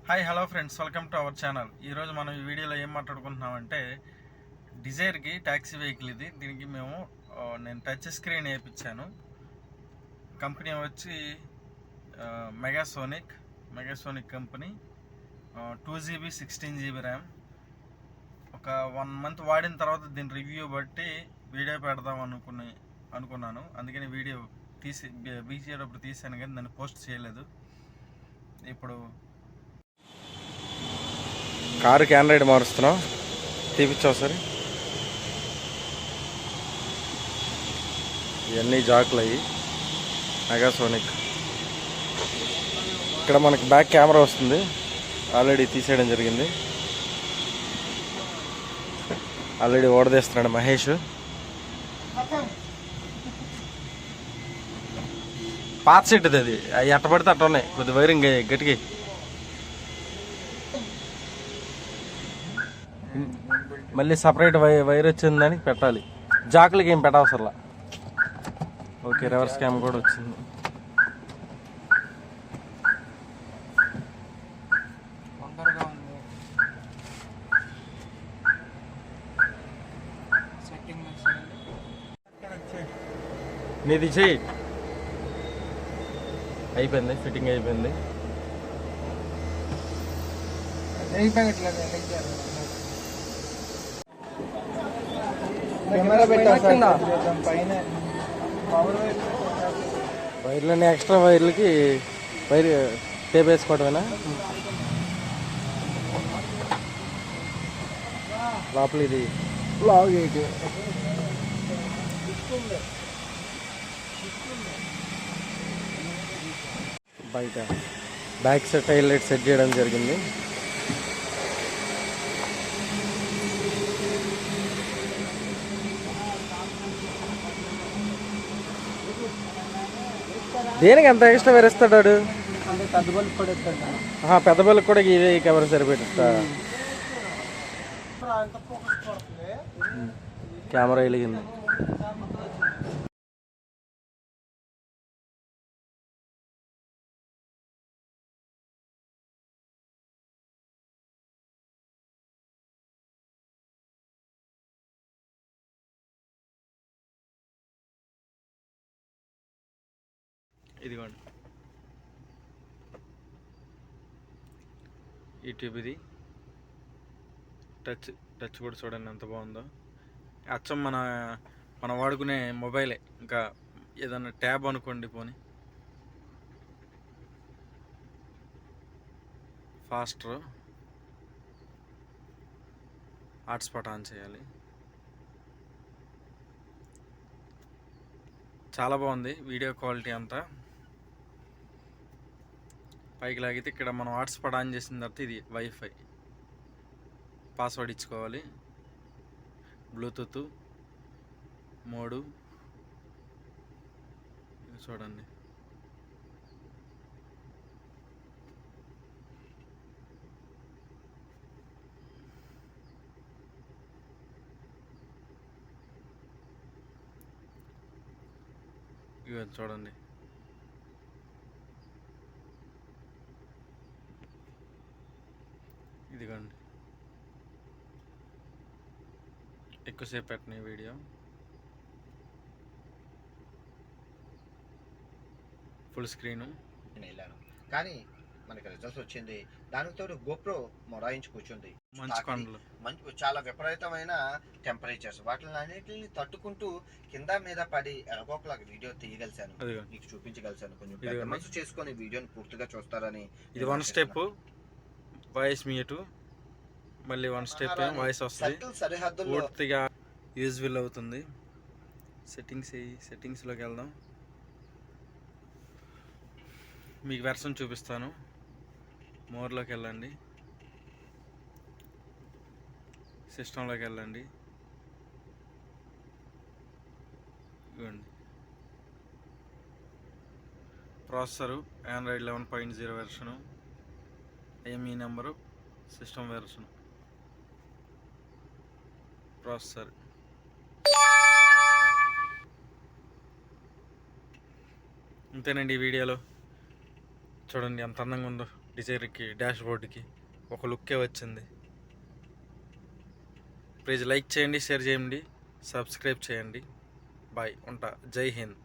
Hi hello friends, welcome to our channel. ఈరోజు మనం ఈ వీడియోలో ఏం మాట్లాడుకుంటున్నామంటే డిజైర్కి ట్యాక్సీ వెహికల్ ఇది. దీనికి నేను టచ్ స్క్రీన్ వేయించాను. కంపెనీ వచ్చి మెగాసోనిక్ కంపెనీ. 2GB 16GB RAM. ఒక 1 month వాడిన తర్వాత దీని రివ్యూ బట్టి వీడియో పెడదాం అనుకున్నాను. అందుకని వీడియో తీసేటప్పుడు తీసాను, కానీ దాన్ని పోస్ట్ చేయలేదు. ఇప్పుడు కారుకి ఆండ్రాయిడ్ మారుస్తున్నాం, తీపిచ్చావు సరే. ఇవన్నీ జాకులు అయ్యి మెగాసోనిక్. ఇక్కడ మనకి బ్యాక్ కెమెరా వస్తుంది, ఆల్రెడీ తీసేయడం జరిగింది. ఆల్రెడీ ఓడదీస్తున్నాడు మహేష్. పాత సెట్ది అది, అవి ఎట్ట పడితే అట్ట ఉన్నాయి. కొద్ది వైరింగ్ గట్టిగా. మళ్ళీ సపరేట్ వైర్ వచ్చింది దానికి పెట్టాలి. జాకులకి ఏం పెట్టవసరలా. ఓకే, రివర్స్ క్యామ్ కూడా వచ్చింది. నీది చెయ్యి. అయిపోయింది, ఫిట్టింగ్ అయిపోయింది. వైర్లన్నీ ఎక్స్ట్రా వైర్లకి వైర్ టేప్ వేసుకోవటమేనా? లోపల ఇది లాగ్ ఏంటి? బయట బ్యాక్ సెట్ హైలైట్ సెట్ చేయడం జరిగింది. దేనికి ఎంత ఎక్స్ట్రా వేరేస్తాడు? పెద్ద బల్కి కూడా ఇదే కెమెరా సరిపెట్టా. కెమెరా వెలిగింది. ఇదిగోండి, యూట్యూబ్ ఇది. టచ్ కూడా చూడండి ఎంత బాగుందో. అచ్చం మన వాడుకునే మొబైలే. ఇంకా ఏదన్నా ట్యాబ్ అనుకోండి, పోనీ ఫాస్టర్. హాట్స్పాట్ ఆన్ చేయాలి. చాలా బాగుంది వీడియో క్వాలిటీ అంతా. పైకి లాగితే ఇక్కడ మనం హాట్స్పాట్ ఆన్ చేసిన తర్వాత ఇది వైఫై. పాస్వర్డ్ ఇచ్చుకోవాలి. బ్లూటూత్ మోడు చూడండి. ఇవి చూడండి. ఇదిగోండి, ఎక్కువసేపు పెట్టిన వీడియో. Full screen. నేను వెళ్ళాను, కానీ మనకి రిజల్ట్స్ వచ్చింది. దానికి తోడు గోప్రో మొరాయించి కూర్చుంది. మంచి చాలా విపరీతమైన టెంపరేచర్స్, వాటిని అన్నిటిని తట్టుకుంటూ కింద మీద పడి ఎలగోకలాగా వీడియో తీయగలిసాను, మీకు చూపించగలిసాను. కొంచెం మనసు చేసుకొని వీడియోని పూర్తిగా చూస్తారని. ఇది 1 స్టెప్ వాయిస్ మ్యూట్, మళ్ళీ 1 స్టెప్ వాయిస్ వస్తుంది. సరిహద్దులో పూర్తిగా యూజ్ఫుల్ అవుతుంది. సెట్టింగ్స్లోకి వెళ్దాం. మీకు వెర్షన్ చూపిస్తాను. మోర్లోకి వెళ్ళండి, సిస్టంలోకి వెళ్ళండి. ఇవ్వండి, processor Android 11.0 version, IME number, system version, processor. ఇంతేనండి ఈ వీడియోలో. చూడండి ఎంత అందంగా ఉందో. డిజైర్కి డాష్ బోర్డ్కి ఒక లుక్కే వచ్చింది. ప్లీజ్ లైక్ చేయండి, షేర్ చేయండి, సబ్స్క్రైబ్ చేయండి. బాయ్, ఉంటా. జై హింద్.